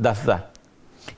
10,000।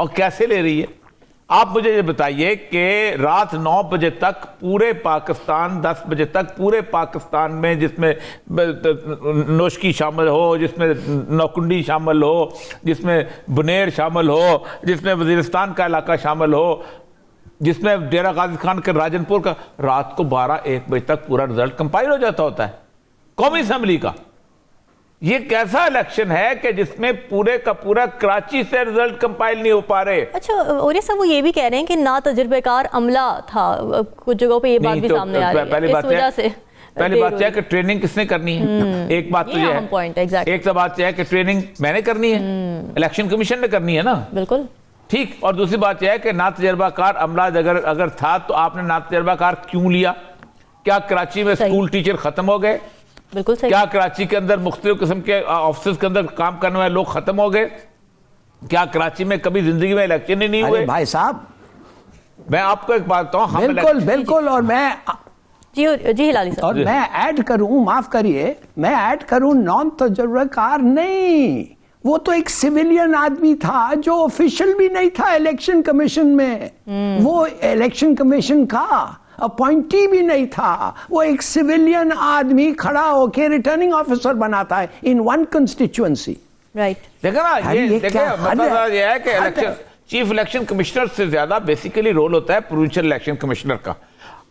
اور کیسے لے رہی ہے؟ آپ مجھے یہ بتائیے کہ رات 9 بجے تک پورے پاکستان، 10 بجے تک پورے پاکستان میں، جس میں نوشکی شامل ہو، جس میں نوکنڈی شامل ہو، جس میں بنیر شامل ہو، جس میں وزیرستان کا علاقہ شامل ہو، جس میں ڈیرہ غازی خان کے راجن پور کا، رات کو 12-1 بجے تک پورا رزلٹ کمپائل ہو جاتا ہوتا ہے قومی اسمبلی کا۔ یہ کیسا الیکشن ہے کہ جس میں پورے کا پورا کراچی سے رزلٹ کمپائل نہیں ہو پا رہے؟ اچھا اوریہ صاحب وہ یہ بھی کہہ رہے ہیں کہ نا تجربہ کار عملہ تھا، کچھ جگہوں پہ یہ بات بھی سامنے آ رہی ہے، اس وجہ سے پہلی بات یہ ہے کہ ٹریننگ کس نے کرنی ہے؟ ایک بات تو یہ ہے، ایک تو بات یہ ہے کہ ٹریننگ میں نے کرنی ہے، الیکشن کمیشن نے کرنی ہے نا، بالکل ٹھیک۔ اور دوسری بات یہ ہے کہ نا تجربہ کار عملہ اگر تھا تو آپ نے نا تجربہ کار کیوں لیا؟ کیا کراچی میں اسکول ٹیچر ختم ہو گئے؟ بالکل صحیح۔ کیا کراچی کے اندر مختلف قسم کے آفسز کے اندر کام کرنے والے لوگ ختم ہو گئے؟ کیا کراچی میں کبھی زندگی میں الیکشن ہی نہیں ہوئے؟ بھائی صاحب میں آپ کو ایک بات بتاؤں، بالکل، اور میں جی ہلالی صاحب، اور میں ایڈ کروں، معاف کریے، میں ایڈ کروں نان تجربہ کار نہیں، وہ تو ایک سویلین آدمی تھا جو آفیشل بھی نہیں تھا الیکشن کمیشن میں، وہ الیکشن کمیشن کا اپوائنٹی بھی نہیں تھا، وہ ایک سویلین آدمی کھڑا ہو کے ریٹرننگ آفیسر بناتا ہے ان ون کنسٹیچوئنسی۔ رائٹ، دیکھیں نا، یہ مطلب یہ ہے کہ چیف الیکشن کمشنر سے زیادہ بیسیکلی رول ہوتا ہے پروونشل الیکشن کمشنر کا۔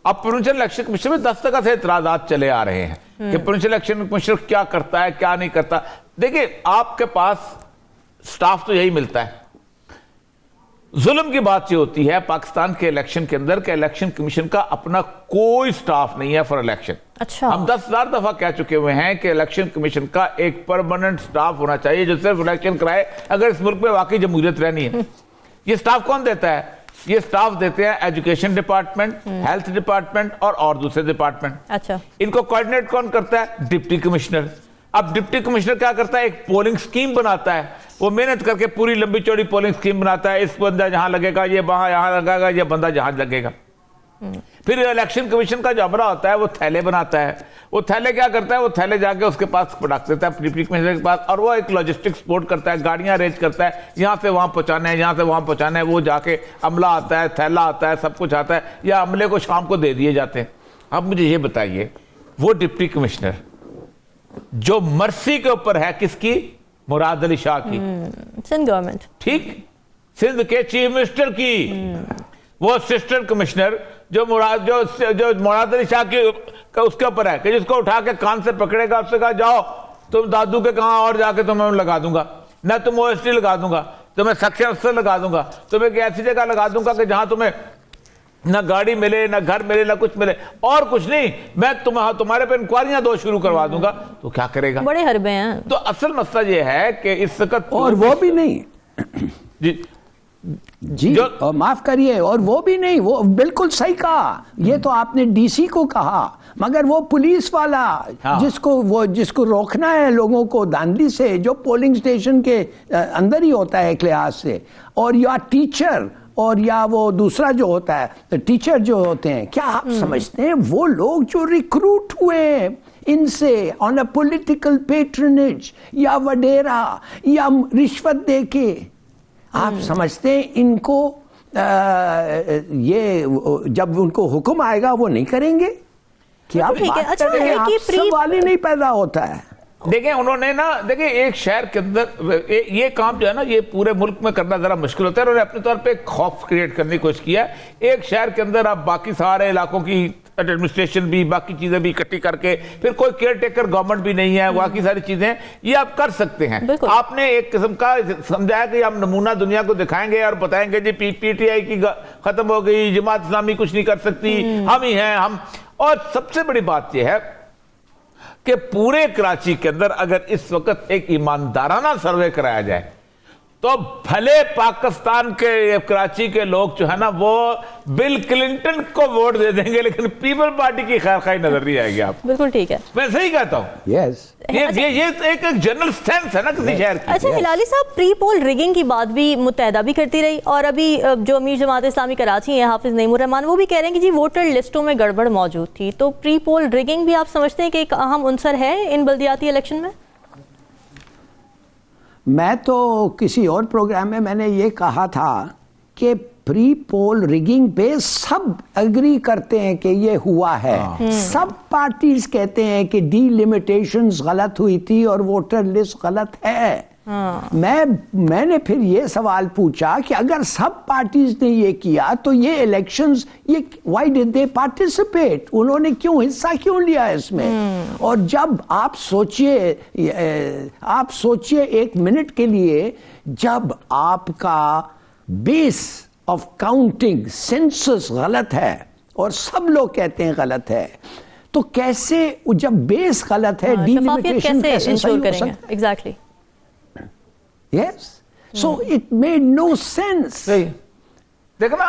اب پروونشل الیکشن کمشنر میں 10 سے اعتراضات چلے آ رہے ہیں کہ پروونشل الیکشن کمشنر کیا کرتا ہے، کیا نہیں کرتا۔ دیکھیں آپ کے پاس سٹاف تو یہی ملتا ہے۔ ظلم کی بات یہ ہوتی ہے پاکستان کے الیکشن کے اندر کہ الیکشن کمیشن کا اپنا کوئی سٹاف نہیں ہے فار الیکشن۔ اچھا، ہم 10,000 دفعہ کہہ چکے ہوئے ہیں کہ الیکشن کمیشن کا ایک پرماننٹ سٹاف ہونا چاہیے جو صرف الیکشن کرائے اگر اس ملک میں واقعی جمہوریت رہنی ہے۔ یہ سٹاف کون دیتا ہے؟ یہ سٹاف دیتے ہیں ایجوکیشن ڈپارٹمنٹ، ہیلتھ ڈپارٹمنٹ اور دوسرے ڈپارٹمنٹ۔ اچھا، ان کو کوارڈینیٹ کون کرتا ہے؟ Deputy commissioner. اب ڈپٹی کمشنر کیا کرتا ہے؟ ایک پولنگ سکیم بناتا ہے، وہ محنت کر کے پوری لمبی چوڑی پولنگ سکیم بناتا ہے، اس بندہ جہاں لگے گا، یہ وہاں یہاں لگے گا، یہ بندہ جہاں لگے گا۔ پھر الیکشن کمیشن کا جو عملہ ہوتا ہے وہ تھیلے بناتا ہے، وہ تھیلے کیا کرتا ہے؟ وہ تھیلے جا کے اس کے پاس پڑک دیتا ہے ڈپٹی کمشنر کے پاس، اور وہ ایک لاجسٹک سپورٹ کرتا ہے، گاڑیاں ارینج کرتا ہے، یہاں سے وہاں پہنچانا ہے، یہاں سے وہاں پہنچانا ہے، وہ جا کے عملہ آتا ہے، تھیلا آتا ہے، سب کچھ آتا ہے، یا عملے کو شام کو دے دیے جاتے ہیں۔ اب مجھے یہ بتائیے، وہ ڈپٹی کمشنر جو مرسی کے اوپر ہے کس کی؟ مراد علی شاہ کی، سندھ گورنمنٹ، ٹھیک، سندھ کے چیف منسٹر کی، وہ اسسٹنٹ کمشنر جو مراد علی شاہ کی اس کے اوپر ہے کہ جس کو اٹھا کے کان سے پکڑے گا، اس سے کہا جاؤ تم دادو کے کہاں اور جا کے تمہیں لگا دوں گا، نہ تم او ایس ٹی لگا دوں گا، تمہیں سیکشن افسر لگا دوں گا، تمہیں ایک ایسی جگہ لگا دوں گا کہ جہاں تمہیں نہ گاڑی ملے، نہ گھر ملے، نہ کچھ ملے، اور کچھ نہیں، میں تمہارے پہ انکوائریاں شروع کروا دوں گا۔ تو کیا کرے گا؟ بڑے حربے ہیں۔ تو اصل مسئلہ یہ ہے کہ اس وقت، اور وہ بھی نہیں جی معاف کریے، اور وہ بھی نہیں، وہ بالکل صحیح کہا، یہ تو آپ نے ڈی سی کو کہا، مگر وہ پولیس والا جس کو روکنا ہے لوگوں کو دھاندلی سے، جو پولنگ سٹیشن کے اندر ہی ہوتا ہے ایک لحاظ سے، اور یا ٹیچر اور یا وہ دوسرا جو ہوتا ہے ٹیچر جو ہوتے ہیں، کیا آپ سمجھتے ہیں وہ لوگ جو ریکروٹ ہوئے ہیں ان سے آن اے پولیٹیکل پیٹرنیج یا وڈیرا یا رشوت دے کے، آپ سمجھتے ہیں ان کو یہ جب ان کو حکم آئے گا وہ نہیں کریں گے؟ کیا بات کر رہے ہیں آپ؟ سوال ہی نہیں پیدا ہوتا ہے۔ دیکھیں انہوں نے نا، دیکھیں ایک شہر کے اندر یہ کام جو ہے نا، یہ پورے ملک میں کرنا ذرا مشکل ہوتا ہے، انہوں نے اپنے طور پہ ایک خوف کریٹ کرنے کی کوشش کیا ہے۔ ایک شہر کے اندر آپ باقی سارے علاقوں کی ایڈمنسٹریشن بھی، باقی چیزیں بھی اکٹھی کر کے، پھر کوئی کیئر ٹیکر گورنمنٹ بھی نہیں ہے، باقی ساری چیزیں یہ آپ کر سکتے ہیں۔ آپ نے ایک قسم کا سمجھایا کہ ہم نمونہ دنیا کو دکھائیں گے اور بتائیں گے جی پی ٹی آئی کی ختم ہو گئی، جماعت اسلامی کچھ نہیں کر سکتی، ہم ہی ہیں ہم۔ اور سب سے بڑی بات یہ ہے کہ پورے کراچی کے اندر اگر اس وقت ایک ایماندارانہ سروے کرایا جائے تو بھلے پاکستان کے کراچی کے لوگ جو ہے نا وہ بل کلنٹن کو ووٹ دے دیں گے، لیکن پیپل پارٹی کی خیر خواہی نظر نہیں آئے گی۔ آپ بالکل ٹھیک ہے، میں صحیح کہتا ہوں، یہ ایک جنرل سینس ہے نا کسی شہر کی۔ اچھا ہلالی صاحب، پری پول ریگنگ کی بات بھی متحدہ بھی کرتی رہی، اور ابھی جو امیر جماعت اسلامی کراچی ہیں حافظ نعیم الرحمان، وہ بھی کہہ رہے ہیں کہ جی ووٹر لسٹوں میں گڑبڑ موجود تھی۔ تو پری پول ریگنگ بھی آپ سمجھتے ہیں کہ ایک اہم عنصر ہے ان بلدیاتی الیکشن میں؟ میں تو کسی اور پروگرام میں نے یہ کہا تھا کہ پری پول ریگنگ پہ سب اگری کرتے ہیں کہ یہ ہوا ہے. سب پارٹیز کہتے ہیں کہ ڈی لمیٹیشنز غلط ہوئی تھی اور ووٹر لسٹ غلط ہے. میں نے پھر یہ سوال پوچھا کہ اگر سب پارٹیز نے یہ کیا تو یہ elections why did they participate? انہوں نے حصہ کیوں لیا اس میں؟ اور جب آپ سوچئے ایک منٹ کے لیے، جب آپ کا بیس آف کاؤنٹنگ سینسس غلط ہے اور سب لوگ کہتے ہیں غلط ہے، تو کیسے جب بیس غلط ہے ڈیلیمیٹیشن کیسے صحیح ہو سکتا ہے؟ Exactly. Yes. So it made no sense. دیکھنا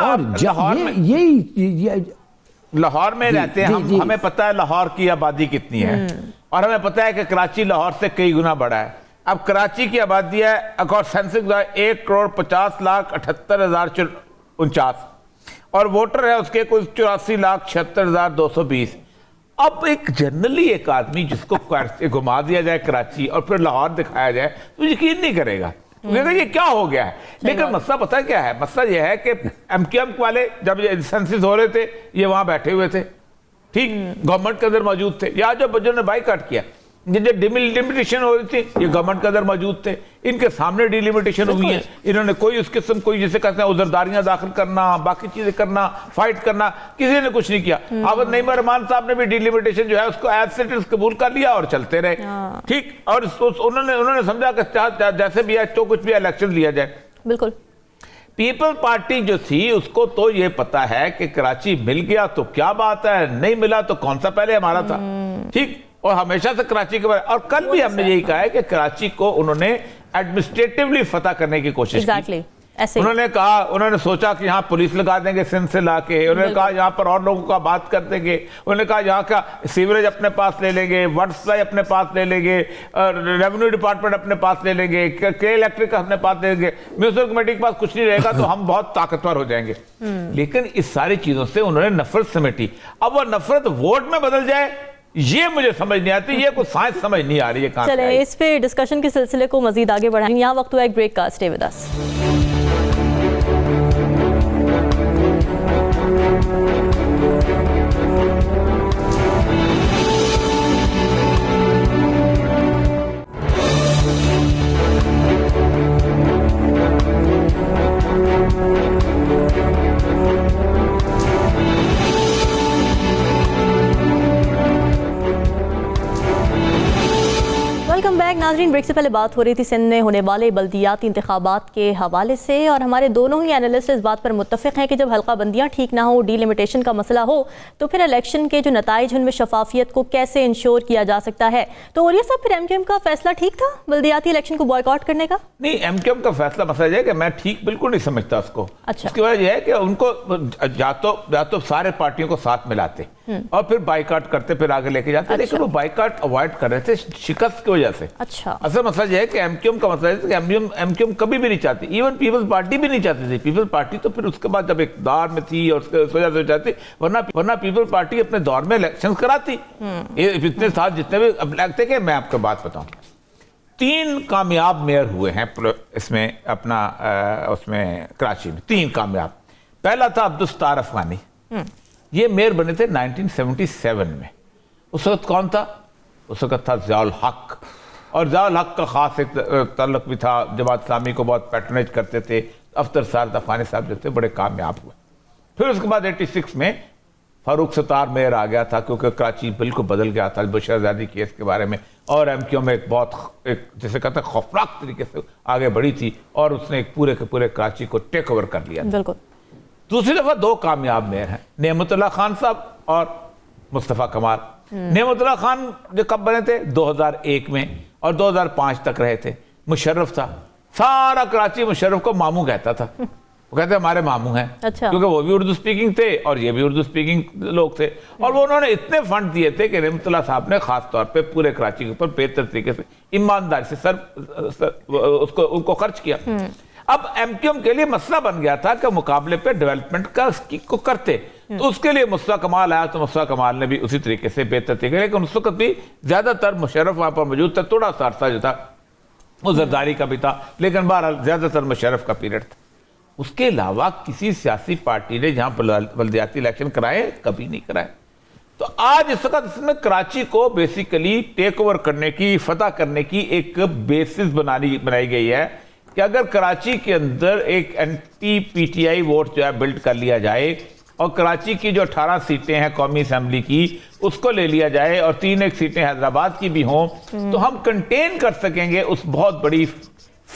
لاہور میں رہتے ہیں ہم، ہمیں پتہ ہے لاہور کی آبادی کتنی ہے، اور ہمیں پتہ ہے کہ کراچی لاہور سے کئی گنا بڑا ہے. اب کراچی کی آبادی ہے اکارڈ سینسس 1,50,50,49,49 اور ووٹر ہے اس کے کوئی 84,76,220. اب ایک جنرلی ایک آدمی جس کو گھما دیا جائے کراچی اور پھر لاہور دکھایا جائے تو یقین نہیں کرے گا، یہ کیا ہو گیا ہے. لیکن مسئلہ پتہ کیا ہے؟ مسئلہ یہ ہے کہ ایم کیو ایم والے جب سینسس ہو رہے تھے یہ وہاں بیٹھے ہوئے تھے، ٹھیک، گورنمنٹ کے اندر موجود تھے. یا جو بچوں نے بائیکاٹ کیا، جو ڈیلیمیٹیشن ہو رہی تھی یہ گورنمنٹ کے اندر موجود تھے، ان کے سامنے ڈیلیمیٹیشن ہوئی ہے. انہوں نے کوئی اس قسم کوئی جسے کہتے ہیں عذرداریاں داخل کرنا، باقی چیزیں کرنا، فائٹ کرنا، کسی نے کچھ نہیں کیا. حافظ نعیم الرحمان صاحب نے بھی ڈیلیمیٹیشن جو ہے اس کو ایز اٹ از قبول کر لیا اور چلتے رہے، ٹھیک. اور انہوں نے سمجھا کہ جیسے بھی ہے تو کچھ بھی الیکشن لیا جائے. بالکل. پیپل پارٹی جو تھی اس کو تو یہ پتا ہے کہ کراچی مل گیا تو کیا بات ہے، نہیں ملا تو کون سا پہلے ہمارا تھا، ٹھیک. اور ہمیشہ سے کراچی کے بارے، اور کل بھی ہم نے یہی کہا ہے کہ کراچی کو انہوں نے ایڈمنسٹریٹولی فتح کرنے کی کوشش کی. انہوں نے کہا، انہوں نے سوچا کہ یہاں پولیس لگا دیں گے سندھ سے لا کے، انہوں نے کہا یہاں پر اور لوگوں کا بات کر دیں گے، انہوں نے کہا یہاں کا سیوریج اپنے پاس لے لیں گے، واٹر سپلائی اپنے پاس لے لیں گے، ریونیو ڈپارٹمنٹ اپنے پاس لے لیں گے، کے الیکٹرک اپنے پاس لے لیں گے، میونسپل کمیٹی کے پاس کچھ نہیں رہے گا تو ہم بہت طاقتور ہو جائیں گے. لیکن اس ساری چیزوں سے انہوں نے نفرت سمیٹی. اب وہ نفرت ووٹ میں بدل جائے یہ مجھے سمجھ نہیں آتی، یہ کوئی سائنس سمجھ نہیں آ رہی ہے. چلیں اس پہ ڈسکشن کے سلسلے کو مزید آگے بڑھائیں. یہاں وقت ہوا ایک بریک کا. Stay with us. Welcome back ناظرین. بریک سے پہلے بات ہو رہی تھی سندھ میں ہونے والے بلدیاتی انتخابات کے حوالے سے، اور ہمارے دونوں ہی اینالسٹ اس بات پر متفق ہیں کہ جب حلقہ بندیاں ٹھیک نہ ہو، ڈی لمیٹیشن کا مسئلہ ہو، تو پھر الیکشن کے جو نتائج ان میں شفافیت کو کیسے انشور کیا جا سکتا ہے. تو اوریہ صاحب، پھر ایم کیو ایم کا فیصلہ ٹھیک تھا بلدیاتی الیکشن کو بائیکاٹ کرنے کا؟ نہیں، ایم کیو ایم کا فیصلہ مسئلہ یہ ہے کہ میں ٹھیک بالکل نہیں سمجھتا اس کو. اچھا. اس کی وجہ یہ ہے کہ ان کو یا تو سارے پارٹیوں کو ساتھ ملاتے اور پھر بائیکاٹ کرتے، پھر آگے لے کے جاتے. لیکن وہ بائیکاٹ اوائڈ کر رہے تھے شکست کی وجہ سے. اچھا. اصل مسئلہ یہ ہے کہ ایم کیو ایم کا مسئلہ ہے کہ ایم کیو ایم کبھی بھی نہیں چاہتی، ایون پیپلز پارٹی بھی نہیں چاہتی تھی. پیپل پارٹی تو پھر اس کے بعد جب اقتدار میں تھی اور اس وجہ سے چاہتی، ورنہ پیپل پارٹی اپنے دور میں الیکشن کراتی. اتنے ساتھ جتنے بھی اب لگتے کہ میں آپ کو بات بتاؤں، 3 کامیاب میئر ہوئے ہیں اس میں اپنا اس میں کراچی میں. 3 کامیاب. پہلا تھا عبدالستار افغانی، یہ میئر بنے تھے 1977 میں. اس وقت کون تھا؟ اس وقت تھا ضیاء الحق. اور ضیاء الحق کا خاص ایک تعلق بھی تھا، جماعت اسلامی کو بہت پیٹرنیج کرتے تھے. افتر سعد افغانی صاحب جو تھے بڑے کامیاب ہوئے. پھر اس کے بعد 86 میں فاروق ستار میئر آ گیا تھا، کیونکہ کراچی بالکل بدل گیا تھا البشر زادی کیس کے بارے میں، اور ایم کیو میں ایک بہت جیسے کہتے ہیں خوفناک طریقے سے آگے بڑھی تھی، اور اس نے ایک پورے کے پورے کراچی کو ٹیک اوور کر لیا. بالکل. دوسری دفعہ 2 کامیاب میئر ہیں، نعمت اللہ خان صاحب اور مصطفیٰ کمال. نعمت اللہ خان جو کب بنے تھے؟ 2001 میں، اور 2005 تک رہے تھے. مشرف تھا، سارا کراچی مشرف کو ماموں کہتا تھا. وہ کہتے ہیں ہمارے ماموں ہیں، کیونکہ وہ بھی اردو سپیکنگ تھے اور یہ بھی اردو سپیکنگ لوگ تھے. اور وہ انہوں نے اتنے فنڈ دیے تھے کہ نعمت اللہ صاحب نے خاص طور پہ پورے کراچی کے اوپر بہتر طریقے سے ایمانداری سے ان کو خرچ کیا. اب ایم کیو ایم کے لیے مسئلہ بن گیا تھا کہ مقابلے پہ ڈیولپمنٹ کو کرتے، تو اس کے لیے مصطفیٰ کمال آیا، تو مصطفیٰ کمال نے بھی اسی طریقے سے بہتر طریقے، لیکن اس وقت بھی زیادہ تر مشرف وہاں پر موجود تھا. تھوڑا سا عرصہ جو تھا وہ زرداری کا بھی تھا، لیکن بہرحال زیادہ تر مشرف کا پیریڈ تھا۔ اس کے علاوہ کسی سیاسی پارٹی نے جہاں بلدیاتی الیکشن کرائے کبھی نہیں کرائے۔ تو آج اس وقت اس میں کراچی کو بیسیکلی ٹیک اوور کرنے کی، فتح کرنے کی ایک بیسس بنائی گئی ہے کہ اگر کراچی کے اندر ایک اینٹی پی ٹی آئی ووٹ جو ہے بلڈ کر لیا جائے اور کراچی کی جو 18 سیٹیں ہیں قومی اسمبلی کی اس کو لے لیا جائے اور 3 سیٹیں حیدرآباد کی بھی ہوں تو ہم کنٹین کر سکیں گے اس بہت بڑی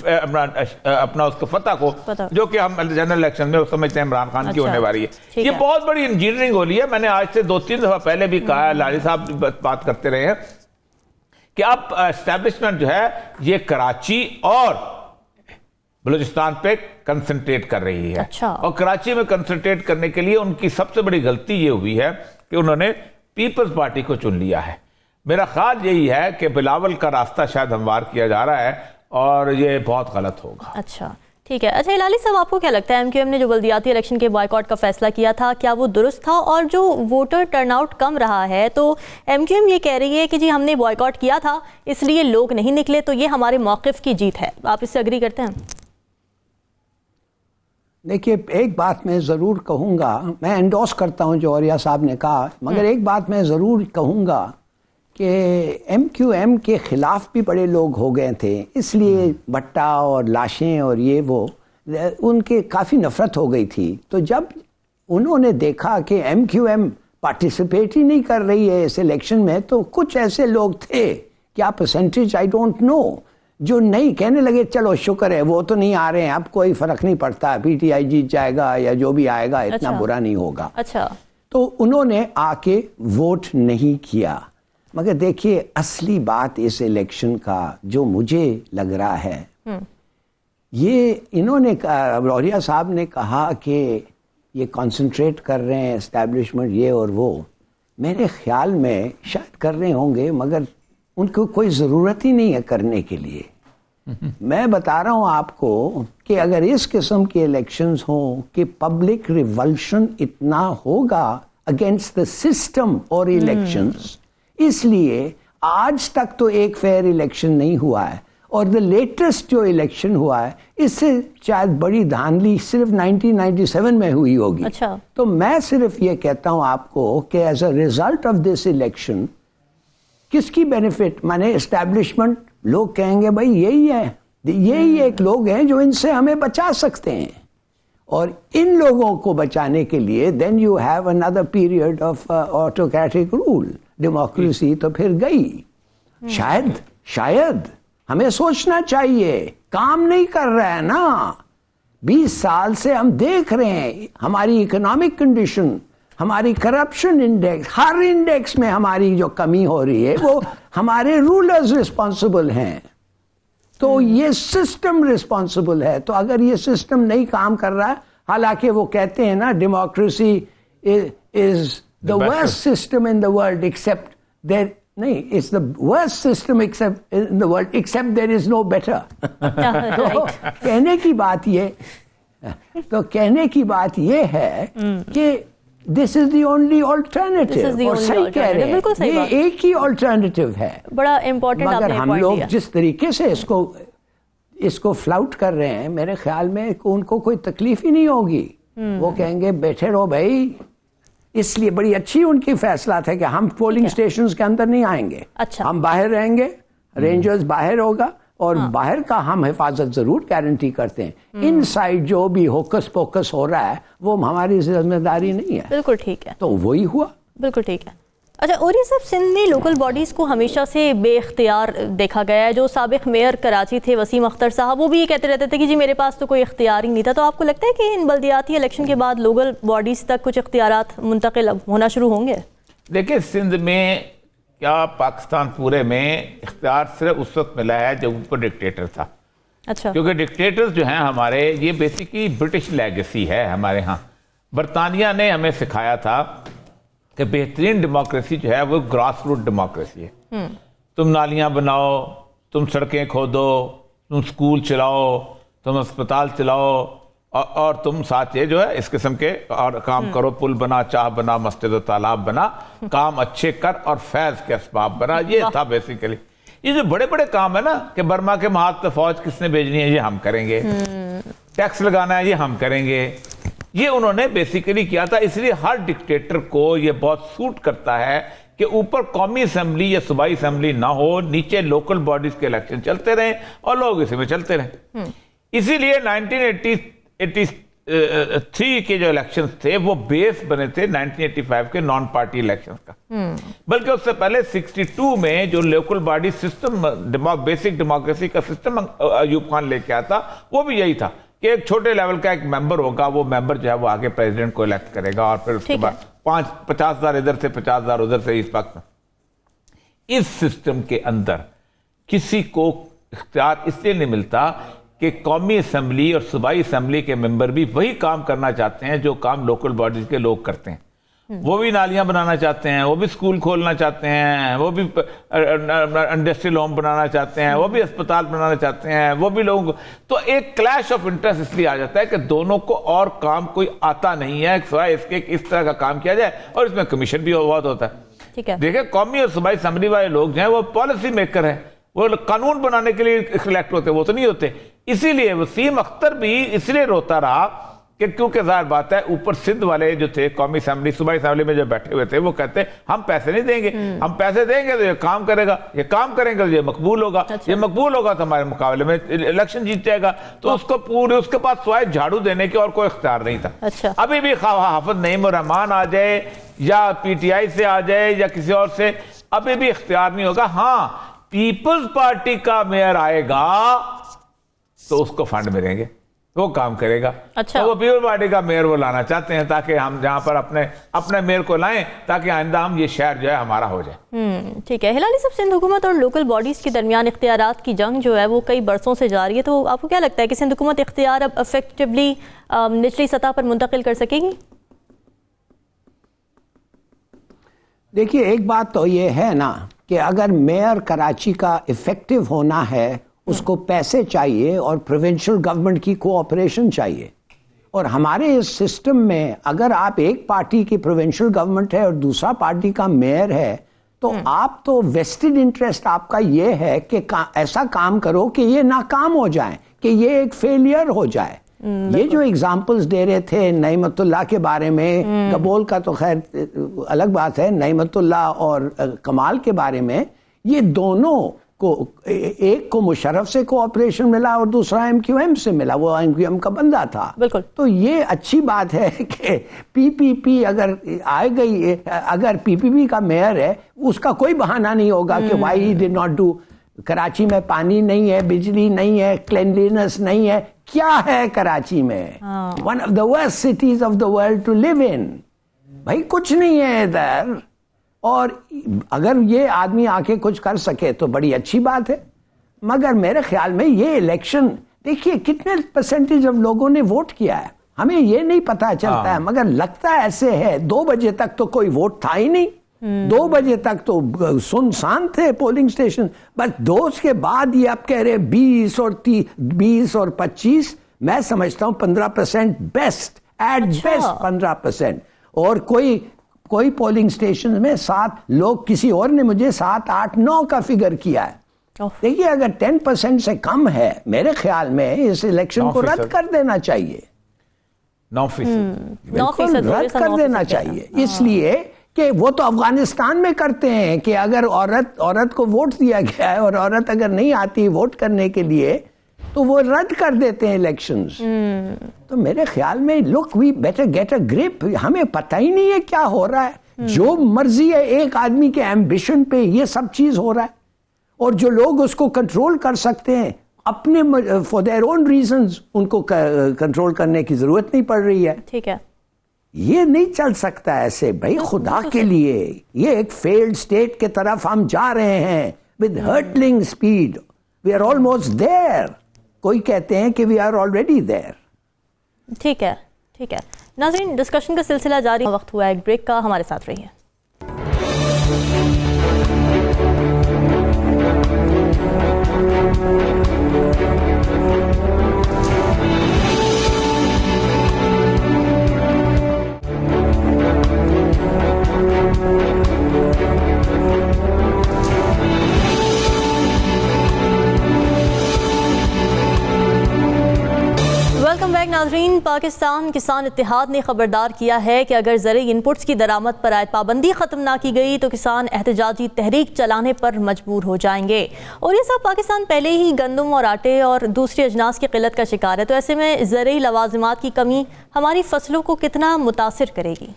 اپنا اس کو فتح کو، جو کہ ہم جنرل الیکشن میں سمجھتے ہیں عمران خان کی ہونے والی ہے۔ یہ بہت بڑی انجینئرنگ ہو رہی ہے۔ میں نے آج سے 2-3 دفعہ پہلے بھی کہا ہے، لاری صاحب بات کرتے رہے ہیں کہ اب اسٹیبلشمنٹ جو ہے یہ کراچی اور بلوچستان پہ کنسنٹریٹ کر رہی ہے، اور کراچی میں کنسنٹریٹ کرنے کے لیے ان کی سب سے بڑی غلطی یہ ہوئی ہے کہ انہوں نے پیپلز پارٹی کو چن لیا ہے۔ میرا خیال یہی ہے کہ بلاول کا راستہ شاید ہموار کیا جا رہا ہے اور یہ بہت غلط ہوگا۔ اچھا ٹھیک ہے۔ اچھا ہلالی صاحب، آپ کو کیا لگتا ہے ایم کیو ایم نے جو بلدیاتی الیکشن کے بائیکاٹ کا فیصلہ کیا تھا کیا وہ درست تھا؟ اور جو ووٹر ٹرن آؤٹ کم رہا ہے تو ایم کیو ایم یہ کہہ رہی ہے کہ جی ہم نے بائیکاٹ کیا تھا اس لیے لوگ نہیں نکلے، تو یہ ہمارے موقف کی جیت ہے۔ آپ اس سے اگری کرتے ہیں؟ دیکھیے، ایک بات میں ضرور کہوں گا، میں انڈورس کرتا ہوں جو اوریہ صاحب نے کہا، مگر ایک بات میں ضرور کہوں گا کہ ایم کیو ایم کے خلاف بھی بڑے لوگ ہو گئے تھے، اس لیے بٹا اور لاشیں اور یہ وہ ان کے کافی نفرت ہو گئی تھی۔ تو جب انہوں نے دیکھا کہ ایم کیو ایم پارٹیسپیٹ ہی نہیں کر رہی ہے اس الیکشن میں، تو کچھ ایسے لوگ تھے، کیا پرسنٹیج آئی ڈونٹ نو، جو نہیں کہنے لگے چلو شکر ہے وہ تو نہیں آ رہے ہیں، اب کوئی فرق نہیں پڑتا، پی ٹی آئی جیت جائے گا یا جو بھی آئے گا اتنا برا نہیں ہوگا۔ اچھا، تو انہوں نے آ کے ووٹ نہیں کیا۔ مگر دیکھیے، اصلی بات اس الیکشن کا جو مجھے لگ رہا ہے، یہ انہوں نے اوریہ صاحب نے کہا کہ یہ کنسنٹریٹ کر رہے ہیں اسٹیبلشمنٹ یہ اور وہ، میرے خیال میں شاید کر رہے ہوں گے مگر ان کو کوئی ضرورت ہی نہیں ہے کرنے کے لیے۔ میں بتا رہا ہوں آپ کو کہ اگر اس قسم کے الیکشنز ہوں کہ پبلک ریولشن اتنا ہوگا اگینسٹ دا سسٹم اور الیکشنز، اس لیے آج تک تو ایک فیئر الیکشن نہیں ہوا ہے، اور دا لیٹسٹ جو الیکشن ہوا ہے اس سے شاید بڑی دھاندلی صرف 1997 میں ہوئی ہوگی۔ تو میں صرف یہ کہتا ہوں آپ کو کہ as a result of this election کس کی بینیفٹ، مانے اسٹیبلشمنٹ، لوگ کہیں گے بھائی یہی ایک لوگ ہیں جو ان سے ہمیں بچا سکتے ہیں، اور ان لوگوں کو بچانے کے لیے then you have another period of autocratic rule، democracy تو پھر گئی۔ شاید ہمیں سوچنا چاہیے، کام نہیں کر رہا ہے نا، 20 سال سے ہم دیکھ رہے ہیں ہماری اکنامک کنڈیشن، ہماری کرپشن انڈیکس، ہر انڈیکس میں ہماری جو کمی ہو رہی ہے وہ ہمارے رولرز رسپانسبل ہیں، تو یہ سسٹم رسپانسبل ہے۔ تو اگر یہ سسٹم نہیں کام کر رہا ہے، حالانکہ وہ کہتے ہیں نا democracy is the worst system in the world except there نہیں it's the worst system except in the world except there is no better۔ تو کہنے کی بات یہ ہے کہ this is the only alternative، اور صحیح کہہ رہے ہیں، یہ ایک ہی alternative ہے، بڑا امپورٹنٹ۔ مگر ہم لوگ جس طریقے سے اس کو فلاؤٹ کر رہے ہیں، میرے خیال میں ان کو کوئی تکلیف ہی نہیں ہوگی، وہ کہیں گے بیٹھے رہو بھائی۔ اس لیے بڑی اچھی ان کی فیصلہ تھا کہ ہم پولنگ سٹیشنز کے اندر نہیں آئیں گے، ہم باہر رہیں گے، رینجرز باہر ہوگا، اور باہر کا ہم حفاظت ضرور گارنٹی کرتے ہیں، ان سائڈ جو بھی ہوکس پوکس ہو رہا ہے وہ ہماری ذمہ داری نہیں ہے۔ بالکل ٹھیک ہے، تو وہی ہوا۔ بالکل ٹھیک ہے۔ اچھا اوریہ صاحب، سندھ میں لوکل باڈیز کو ہمیشہ سے بے اختیار دیکھا گیا ہے۔ جو سابق میئر کراچی تھے وسیم اختر صاحب، وہ بھی یہ کہتے رہتے تھے کہ جی میرے پاس تو کوئی اختیار ہی نہیں تھا۔ تو آپ کو لگتا ہے کہ ان بلدیاتی الیکشن کے بعد لوکل باڈیز تک کچھ اختیارات منتقل ہونا شروع ہوں گے؟ دیکھیں، سندھ میں کیا پاکستان پورے میں اختیار صرف اس وقت ملا ہے جب اوپر ڈکٹیٹر تھا۔ اچھا، کیونکہ ڈکٹیٹرز جو ہیں ہمارے، یہ بیسیکلی برٹش لیگیسی ہے ہمارے ہاں۔ برطانیہ نے ہمیں سکھایا تھا کہ بہترین ڈیموکریسی جو ہے وہ گراس روٹ ڈیموکریسی ہے۔ تم نالیاں بناؤ، تم سڑکیں کھودو، تم سکول چلاؤ، تم اسپتال چلاؤ، اور تم ساتھ یہ جو ہے اس قسم کے اور کام کرو، پل بنا، چاہ بنا، مسجد و تالاب بنا، کام اچھے کر اور فیض کے اسباب بنا۔ یہ تھا بیسیکلی۔ یہ جو بڑے بڑے کام ہے نا کہ برما کے محاذ پہ فوج کس نے بھیجنی ہے یہ ہم کریں گے, ٹیکس لگانا ہے یہ ہم کریں گے, یہ انہوں نے بیسیکلی کیا تھا. اس لیے ہر ڈکٹیٹر کو یہ بہت سوٹ کرتا ہے کہ اوپر قومی اسمبلی یا صوبائی اسمبلی نہ ہو, نیچے لوکل باڈیز کے الیکشن چلتے رہیں اور لوگ اسی میں چلتے رہیں. اسی لیے 1983 کے جو الیکشنز تھے وہ بیس بنے تھے 1985 کے نان پارٹی الیکشنز کا, بلکہ اس سے پہلے 62 میں جو local body system, basic democracy کا سسٹم ایوب خان لے کے آیا تھا, وہ بھی یہی تھا کہ ایک چھوٹے لیول کا ایک ممبر ہوگا, وہ ممبر جو ہے وہ آگے پریزیڈنٹ کو الیکٹ کرے گا, اور پھر اس کے بعد 50,000 ادھر سے 50,000 ادھر سے. اس وقت اس سسٹم کے اندر کسی کو اختیار اس لیے نہیں ملتا کہ قومی اسمبلی اور صوبائی اسمبلی کے ممبر بھی وہی کام کرنا چاہتے ہیں جو کام لوکل باڈیز کے لوگ کرتے ہیں. وہ بھی نالیاں بنانا چاہتے ہیں, وہ بھی سکول کھولنا چاہتے ہیں, وہ بھی انڈسٹریل ہوم بنانا چاہتے ہیں, وہ بھی اسپتال بنانا چاہتے ہیں, وہ بھی لوگوں کو. تو ایک کلیش آف انٹرسٹ اس لیے آ جاتا ہے کہ دونوں کو اور کام کوئی آتا نہیں ہے سوائے اس کے اس طرح کا کام کیا جائے, اور اس میں کمیشن بھی بہت ہوتا ہے. دیکھیں قومی اور صوبائی اسمبلی والے لوگ جو ہیں وہ پالیسی میکر ہیں, وہ قانون بنانے کے لیے الیکٹ ہوتے, وہ تو نہیں ہوتے. اسی لیے وسیم اختر بھی اس لیے روتا رہا کہ کیونکہ ظاہر بات ہے اوپر سندھ والے جو تھے قومی اسمبلی صوبائی اسمبلی میں جو بیٹھے ہوئے تھے وہ کہتے ہم پیسے نہیں دیں گے, ہم پیسے دیں گے تو یہ کام کرے گا, یہ کام کریں گے تو یہ مقبول ہوگا, یہ مقبول ہوگا تو ہمارے مقابلے میں الیکشن جیت جائے گا. تو اس کو پورے اس کے پاس سوائے جھاڑو دینے کے اور کوئی اختیار نہیں تھا. ابھی بھی حافظ نعیم الرحمان آ جائے یا پی ٹی آئی سے آ جائے یا کسی اور سے, ابھی بھی اختیار نہیں ہوگا. ہاں پیپلز پارٹی کا میئر آئے گا تو اس کو فنڈ ملیں گے, وہ کام کرے گا. تو وہ پیپل پارٹی کا میئر وہ لانا چاہتے ہیں تاکہ ہم جہاں پر اپنے میئر کو لائیں تاکہ آئندہ ہم یہ شہر جو ہے ہمارا ہو جائے. ٹھیک ہے. ہلالی صاحب, سندھ حکومت اور لوکل باڈیز کے درمیان اختیارات کی جنگ جو ہے وہ کئی برسوں سے جاری ہے, تو آپ کو کیا لگتا ہے کہ سندھ حکومت اختیار اب افیکٹولی نچلی سطح پر منتقل کر سکے گی؟ دیکھیے ایک بات تو یہ ہے نا کہ اگر میئر کراچی کا افیکٹو ہونا ہے اس کو پیسے چاہیے اور پروونشل گورنمنٹ کی کوآپریشن چاہیے. اور ہمارے اس سسٹم میں اگر آپ ایک پارٹی کی پروونشل گورنمنٹ ہے اور دوسرا پارٹی کا میئر ہے تو آپ تو ویسٹڈ انٹرسٹ آپ کا یہ ہے کہ ایسا کام کرو کہ یہ ناکام ہو جائیں, کہ یہ ایک فیلئر ہو جائے. یہ جو اگزامپلز دے رہے تھے نعمت اللہ کے بارے میں, گبول کا تو خیر الگ بات ہے, نعمت اللہ اور کمال کے بارے میں, یہ دونوں کو ایک کو مشرف سے کوآپریشن ملا اور دوسرا ایم کیو ایم سے ملا, وہ ایم کیو ایم کا بندہ تھا. بالکل. تو یہ اچھی بات ہے کہ پی پی پی اگر آئے گئی, اگر پی پی پی کا میئر ہے اس کا کوئی بہانہ نہیں ہوگا کہ why he did not do. Karachi میں پانی نہیں ہے, بجلی نہیں ہے, کلینلینس نہیں ہے, کیا ہے کراچی میں؟ One of the worst cities of the world to live in. بھائی کچھ نہیں ہے ادھر. اور اگر یہ آدمی آ کے کچھ کر سکے تو بڑی اچھی بات ہے. مگر میرے خیال میں یہ الیکشن دیکھیے کتنے پرسنٹیج آف لوگوں نے ووٹ کیا ہے ہمیں یہ نہیں پتا چلتا ہے, مگر لگتا ایسے ہے 2 بجے تک تو کوئی ووٹ تھا ہی نہیں. 2 بجے تک تو سنسان تھے پولنگ اسٹیشن. بس 2 کے بعد یہ آپ کہہ رہے 20 اور 25, میں سمجھتا ہوں 15% بیسٹ, ایٹ بیسٹ 15%. اور کوئی پولنگ اسٹیشن میں 7 لوگ, کسی اور نے مجھے 7, 8, 9 کا فگر کیا ہے. دیکھیے اگر 10% سے کم ہے میرے خیال میں اس الیکشن کو رد کر دینا چاہیے. 9% رد کر دینا چاہیے. اس لیے کہ وہ تو افغانستان میں کرتے ہیں کہ اگر عورت کو ووٹ دیا گیا ہے اور عورت اگر نہیں آتی ووٹ کرنے کے لیے تو وہ رد کر دیتے ہیں الیکشنز. تو میرے خیال میں look we better get a grip. ہمیں پتہ ہی نہیں ہے کیا ہو رہا ہے. جو مرضی ہے ایک آدمی کے ایمبیشن پہ یہ سب چیز ہو رہا ہے, اور جو لوگ اس کو کنٹرول کر سکتے ہیں اپنے فار دیئر اون ریزنز ان کو کنٹرول کرنے کی ضرورت نہیں پڑ رہی ہے. ٹھیک ہے, یہ نہیں چل سکتا ایسے بھائی, خدا کے لیے. یہ ایک فیلڈ سٹیٹ کے طرف ہم جا رہے ہیں with hurtling speed. We are almost there. کوئی کہتے ہیں کہ وی آر آلریڈی دیئر. ٹھیک ہے, ٹھیک ہے. ناظرین ڈسکشن کا سلسلہ جاری, وقت ہوا ایک بریک کا, ہمارے ساتھ رہیے. بیک ناظرین، پاکستان کسان اتحاد نے خبردار کیا ہے کہ اگر زرعی انپٹس کی درآمد پر عائد پابندی ختم نہ کی گئی تو کسان احتجاجی تحریک چلانے پر مجبور ہو جائیں گے۔ اور یہ سب پاکستان پہلے ہی گندم اور آٹے اور دوسری اجناس کی قلت کا شکار ہے، تو ایسے میں زرعی لوازمات کی کمی ہماری فصلوں کو کتنا متاثر کرے گی؟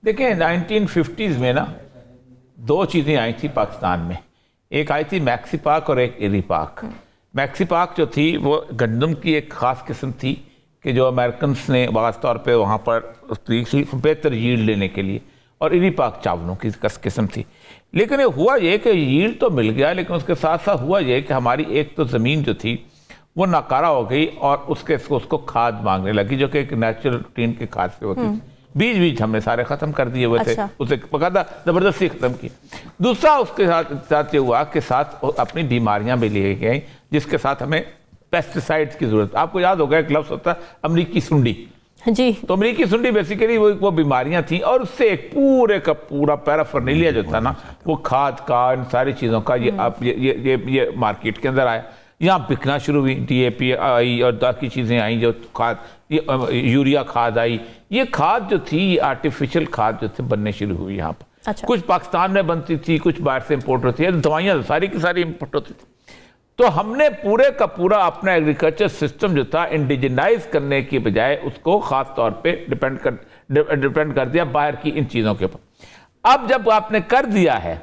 دیکھیں 1950s میں نا دو چیزیں آئی تھی پاکستان میں، ایک آئی تھی میکسی پاک اور ایک ایری پاک۔ میکسی پاک جو تھی وہ گندم کی ایک خاص قسم تھی کہ جو امریکنس نے خاص طور پہ وہاں پر بہتر ییلڈ لینے کے لیے، اور ایری پاک چاولوں کی قسم تھی۔ لیکن ہوا یہ کہ ییلڈ تو مل گیا، لیکن اس کے ساتھ ساتھ ہوا یہ کہ ہماری ایک تو زمین جو تھی وہ ناکارہ ہو گئی اور اس کو کھاد مانگنے لگی، جو کہ ایک نیچرل روٹین کی کھاد سے ہوتی تھی۔ بیج ہم نے سارے ختم کر دیے ہوئے تھے، اسے باقاعدہ زبردستی ختم کی۔ دوسرا اس کے ساتھ یہ ہوا کہ ساتھ اپنی بیماریاں بھی لی گئیں، جس کے ساتھ ہمیں پیسٹیسائڈز کی ضرورت۔ آپ کو یاد ہوگا ایک لفظ ہوتا ہے امریکی سنڈی، جی، تو امریکی سنڈی بیسیکلی وہ بیماریاں تھیں، اور اس سے ایک پورے کا پورا پیرافرنیلیا جو تھا نا، وہ کھاد کا، ان ساری چیزوں کا یہ مارکیٹ کے اندر آیا، یہاں بکنا شروع ہوئی، ڈی اے پی آئی اور باقی چیزیں آئیں، جو کھاد، یوریا کھاد آئی۔ یہ کھاد جو تھی، یہ آرٹیفیشل کھاد جو تھی بننے شروع ہوئی یہاں پر۔ کچھ پاکستان میں بنتی تھی، کچھ باہر سے امپورٹ ہوتی ہے، دوائیاں ساری کی ساری امپورٹ ہوتی تھی۔ تو ہم نے پورے کا پورا اپنا ایگریکلچر سسٹم جو تھا انڈیجنائز کرنے کی بجائے اس کو خاص طور پہ ڈیپینڈ کر دیا باہر کی ان چیزوں کے اوپر۔ اب جب آپ نے کر دیا ہے،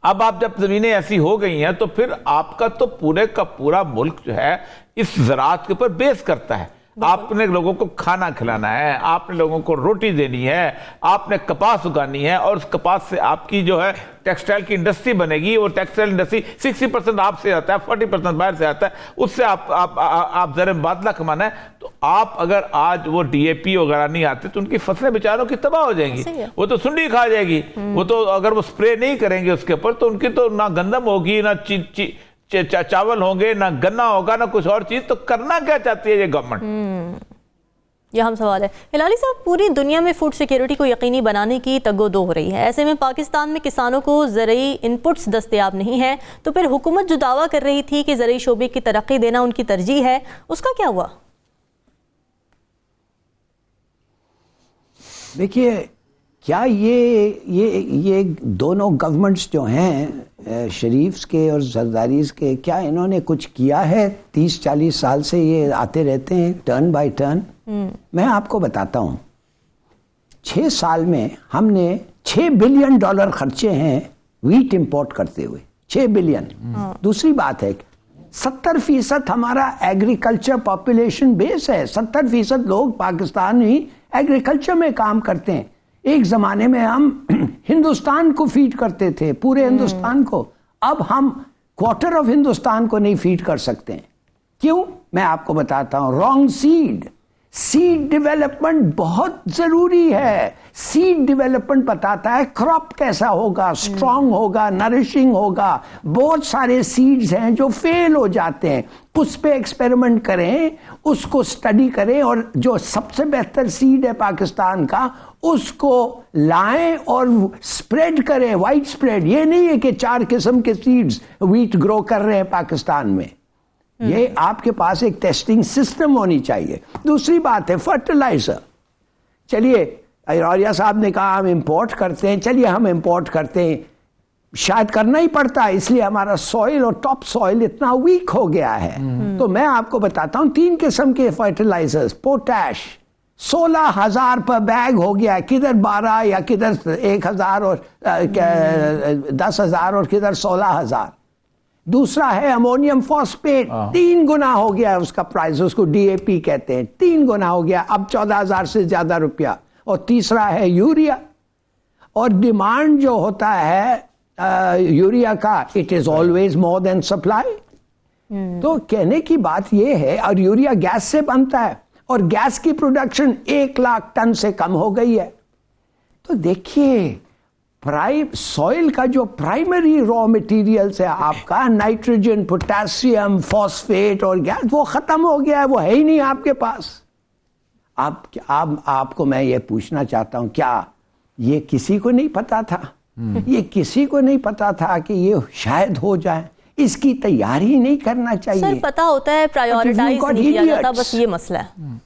اب آپ جب زمینیں ایسی ہو گئی ہیں تو پھر آپ کا تو پورے کا پورا ملک جو ہے اس زراعت کے اوپر بیس کرتا ہے۔ آپ نے لوگوں کو کھانا کھلانا ہے، آپ نے لوگوں کو روٹی دینی ہے، آپ نے کپاس اگانی ہے، اور اس کپاس سے آپ کی جو ہے ٹیکسٹائل کی انڈسٹری بنے گی، اور ٹیکسٹائل انڈسٹری 60% آپ سے آتا ہے، 40% باہر سے آتا ہے، اس سے آپ زر مبادلہ کمانا ہے۔ تو آپ اگر آج وہ ڈی اے پی وغیرہ نہیں آتے تو ان کی فصلیں بیچاروں کی تباہ ہو جائیں گی، وہ تو سنڈی کھا جائے گی، وہ تو اگر وہ سپرے نہیں کریں گے اس کے اوپر تو ان کی تو نہ گندم ہوگی، نہ چاول ہوں گے، نہ گنا ہوگا، نہ کچھ اور چیز۔ تو کرنا کیا چاہتی ہے یہ گورنمنٹ؟ یہ ہم سوال ہے۔ ہلالی صاحب، پوری دنیا میں فوڈ سیکیورٹی کو یقینی بنانے کی تگ و دو ہو رہی ہے، ایسے میں پاکستان میں کسانوں کو زرعی انپٹس دستیاب نہیں ہیں، تو پھر حکومت جو دعویٰ کر رہی تھی کہ زرعی شعبے کی ترقی دینا ان کی ترجیح ہے، اس کا کیا ہوا؟ دیکھیے، کیا یہ دونوں گورنمنٹس جو ہیں شریفز کے اور زرداریز کے، کیا انہوں نے کچھ کیا ہے؟ 30-40 سال سے یہ آتے رہتے ہیں ٹرن بائی ٹرن۔ میں آپ کو بتاتا ہوں، 6 سال میں ہم نے $6 بلین خرچے ہیں ویٹ امپورٹ کرتے ہوئے، 6 بلین۔ دوسری بات ہے 70% ہمارا ایگریکلچر پاپولیشن بیس ہے، 70% لوگ پاکستان ہی ایگریکلچر میں کام کرتے ہیں۔ ایک زمانے میں ہم ہندوستان کو فیڈ کرتے تھے، پورے ہندوستان کو، اب ہم کوارٹر آف ہندوستان کو نہیں فیڈ کر سکتے ہیں۔ کیوں؟ میں آپ کو بتاتا ہوں، رانگ سیڈ ڈیولپمنٹ بہت ضروری ہے۔ سیڈ ڈیولپمنٹ بتاتا ہے کراپ کیسا ہوگا، سٹرونگ ہوگا، نرشنگ ہوگا۔ بہت سارے سیڈز ہیں جو فیل ہو جاتے ہیں، اس پہ ایکسپیریمنٹ کریں، اس کو سٹڈی کریں، اور جو سب سے بہتر سیڈ ہے پاکستان کا اس کو لائیں اور سپریڈ کریں، وائڈ سپریڈ۔ یہ نہیں ہے کہ 4 قسم کے سیڈز ویٹ گرو کر رہے ہیں پاکستان میں، یہ آپ کے پاس ایک ٹیسٹنگ سسٹم ہونی چاہیے۔ دوسری بات ہے فرٹیلائزر۔ چلیے، عوریہ صاحب نے کہا ہم امپورٹ کرتے ہیں، چلیے ہم امپورٹ کرتے ہیں، شاید کرنا ہی پڑتا ہے، اس لیے ہمارا سوئل اور ٹاپ سوئل اتنا ویک ہو گیا ہے۔ تو میں آپ کو بتاتا ہوں 3 قسم کے فرٹیلائزرز، پوٹاش 16,000 پر بیگ ہو گیا، کدھر 12 یا کدھر 1,000 اور 10,000 اور کدھر 16,000۔ دوسرا ہے امونیم فاسفیٹ، 3 گنا ہو گیا اس کا پرائز، اس کو ڈی اے پی کہتے ہیں، 3 گنا ہو گیا، اب 14,000 سے زیادہ روپیہ۔ اور تیسرا ہے یوریا، اور ڈیمانڈ جو ہوتا ہے یوریا کا، it is always more than supply. تو کہنے کی بات یہ ہے، اور یوریا گیس سے بنتا ہے، اور گیس کی پروڈکشن 1 لاکھ ٹن سے کم ہو گئی ہے۔ تو دیکھیے، سوئل کا جو پرائمری را مٹیریلز ہے آپ کا، نائٹروجن، پوٹاسیم، فاسفیٹ اور گیس، وہ ختم ہو گیا ہے، وہ ہے ہی نہیں آپ کے پاس۔ آپ کو میں یہ پوچھنا چاہتا ہوں، کیا یہ کسی کو نہیں پتا تھا؟ یہ کسی کو نہیں پتا تھا کہ یہ شاید ہو جائے؟ اس کی تیاری نہیں کرنا چاہیے. سر پتا ہوتا ہے پرائیورٹائز نہیں کیا جاتا, بس یہ مسئلہ ہے,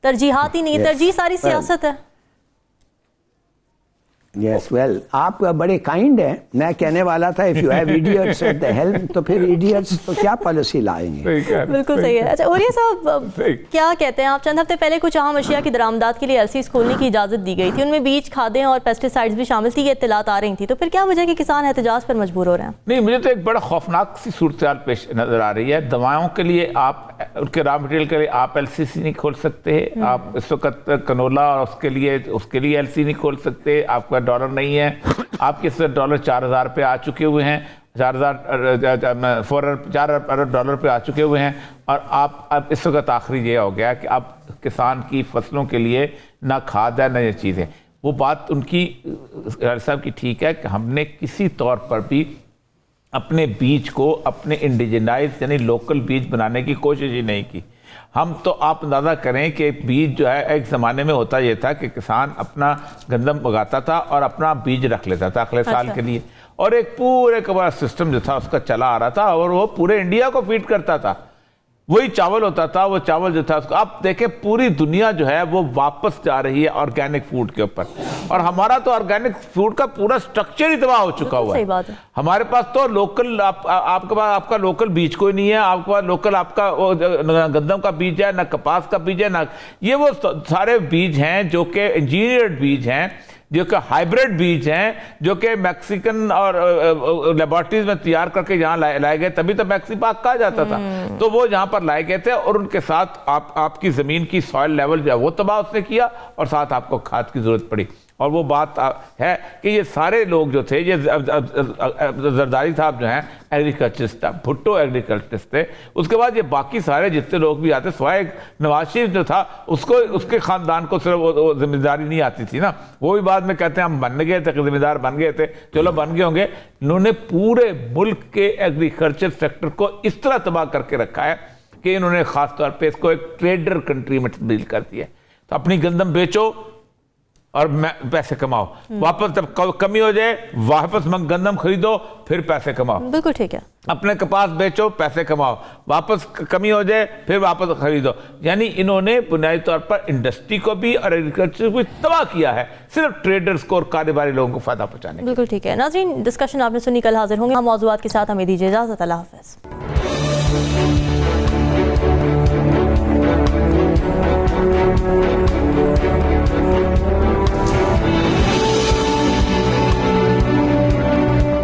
ترجیحات ہی نہیں, ترجیح ساری سیاست ہے. یس ویل آپ بڑے کائنڈ ہیں. میں کہنے والا تھا if you have idiots at the help تو پھر ایڈیٹس تو کیا پالیسی لائیں گے. بالکل صحیح ہے. اچھا اوریہ صاحب کیا کہتے ہیں آپ, چند ہفتے پہلے کچھ عام اشیاء کی درآمدات کے لیے LCs کھولنے کی اجازت دی گئی تھی, ان میں بیج, کھادیں اور پیسٹی سائڈز بھی شامل تھی, یہ اطلاعات آ رہی تھیں, تو پھر کیا وجہ کہ کسان احتجاج پر مجبور ہو رہے ہیں؟ نہیں, مجھے تو ایک بڑا خوفناک سی صورتحال پیش نظر آ رہی ہے. دوائوں کے لیے آپ, ان کے را مٹیریل کے لیے آپ LCs نہیں کھول سکتے, آپ اس وقت کنولا اور اس کے لیے LC نہیں کھول سکتے, آپ کا ڈالر نہیں ہے, آپ کے سر ڈالر 4,000 پہ آ چکے ہوئے ہیں, 4 ارب ڈالر پہ آ چکے ہوئے ہیں, اور اب اس وقت آخری یہ ہو گیا کہ اب کسان کی فصلوں کے لیے نہ کھاد ہے نہ یہ چیزیں. وہ بات ان کی صاحب کی ٹھیک ہے کہ ہم نے کسی طور پر بھی اپنے بیج کو اپنے انڈیجنائز یعنی لوکل بیج بنانے کی کوشش ہی نہیں کی. ہم تو آپ اندازہ کریں کہ بیج جو ہے ایک زمانے میں ہوتا یہ تھا کہ کسان اپنا گندم اگاتا تھا اور اپنا بیج رکھ لیتا تھا اگلے سال کے لیے, اور ایک پورے کا بڑا سسٹم جو تھا اس کا چلا آ رہا تھا, اور وہ پورے انڈیا کو فیڈ کرتا تھا. وہی چاول ہوتا تھا, وہ چاول جو تھا اس کو اب دیکھیں پوری دنیا جو ہے وہ واپس جا رہی ہے آرگینک فوڈ کے اوپر, اور ہمارا تو آرگینک فوڈ کا پورا سٹرکچر ہی تباہ ہو چکا ہوا ہے. ہمارے پاس تو لوکل, آپ کے پاس آپ کا لوکل بیج کوئی نہیں ہے, آپ کے پاس لوکل آپ کا گندم کا بیج ہے, نہ کپاس کا بیج ہے, نہ یہ وہ سارے بیج ہیں جو کہ انجینئرڈ بیج ہیں, جو کہ ہائیبریڈ بیج ہیں, جو کہ میکسیکن اور لیبارٹریز میں تیار کر کے یہاں لائے گئے, تبھی تو میکسی پاک کہا جاتا تھا. تو وہ یہاں پر لائے گئے تھے, اور ان کے ساتھ آپ کی زمین کی سوائل لیول جو ہے وہ تباہ اس نے کیا, اور ساتھ آپ کو کھاد کی ضرورت پڑی. اور وہ بات ہے کہ یہ سارے لوگ جو تھے, یہ زرداری صاحب جو ہیں ایگریکلچرسٹ تھا, بھٹو ایگریکلچرسٹ تھے, اس کے بعد یہ باقی سارے جتنے لوگ بھی آتے, سوائے نواز شریف جو تھا اس کے خاندان کو صرف وہ ذمہ داری نہیں آتی تھی نا, وہ بھی بعد میں کہتے ہیں ہم بن گئے تھے, ذمہ دار بن گئے تھے, چلو بن گئے ہوں گے. انہوں نے پورے ملک کے ایگریکلچر سیکٹر کو اس طرح تباہ کر کے رکھا ہے کہ انہوں نے خاص طور پہ اس کو ایک ٹریڈر کنٹری میں تبدیل کر دیا. تو اپنی گندم بیچو اور پیسے کماؤ, واپس جب کمی ہو جائے واپس گندم خریدو, پھر پیسے کماؤ. بالکل ٹھیک ہے. اپنے کپاس بیچو, پیسے کماؤ, واپس کمی ہو جائے پھر واپس خریدو. یعنی انہوں نے بنیادی طور پر انڈسٹری کو بھی اور ایگریکلچر کو بھی تباہ کیا ہے, صرف ٹریڈرز کو اور کاروباری لوگوں کو فائدہ پہنچانے. بالکل ٹھیک ہے. ناظرین ڈسکشن آپ نے سنی, کل حاضر ہوں گے ہم موضوعات کے ساتھ. ہمیں دیجیے اجازت. اللہ حافظ.